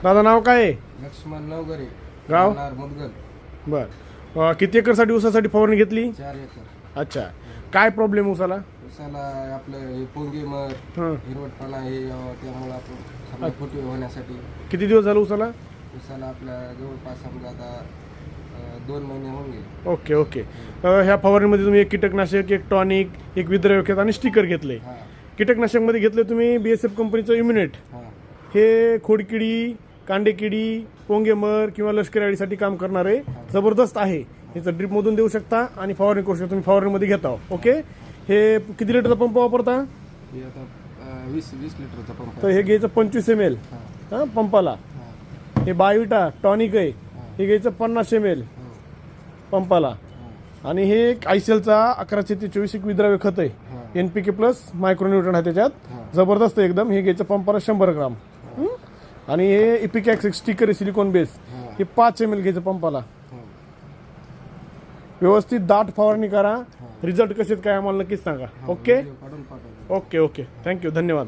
दादा नाव काय आहे? लक्ष्मण नवगरे, गाव? मुदगल. बर. किती एकरसाठी ऊसासाठी फवारणी घेतली? 4 एकर. अच्छा. काय प्रॉब्लेम ऊसाला? उसाला आपलं हे पोंगे मर, हां. हिरवटपणा हे यावं, त्यामुळे आपण समजा फुटवे होण्यासाठी किती दिवस झालं ऊसाला? उसाला आपल्या जवळपास समजा आता 2 महिने होऊन गेले. Okay okay. ह्या फवारणीमध्ये तुम्ही एक कीटकनाशक, एक टॉनिक, एक विद्रव्यखेत आणि स्टिकर घेतले. हां कीटकनाशकमध्ये घेतले तुम्ही BSF कंपनीचं इम्युनेट. हां हे खोडकिडी, कांडेकिडी, पोंगेमर किंवा लष्करी अळीसाठी काम करणारे जबरदस्त आहे. ह्याचं ड्रिपमधून देऊ शकता आणि फवारणी करू शकता. तुम्ही फवारणीमध्ये घेता. ओके. हे किती लिटरचा पंप वापरता? हे आता 20 लिटरचा पंप तर हे घ्यायचं 25 ml हां पंपाला. हां हे बायोटा टॉनिक आहे, हे घ्यायचं 50 ml पंपाला. आणि हे ICLचा 1124 एक विद्राव्य खत आहे. NPK प्लस मायक्रोन्यूट्रन आहे त्याच्यात. जबरदस्त एकदम. हे घ्यायचं पंपाला 100 ग्राम. आणि हे इपिकॅक्स एक स्टिकर आहे सिलिकॉन बेस, हे 5 ml घ्यायचं पंपाला. व्यवस्थित दाट फवारणी करा. रिझल्ट कसे काय आम्हाला नक्कीच सांगा. ओके काढून पाठवतो. Okay okay. थँक्यू. धन्यवाद.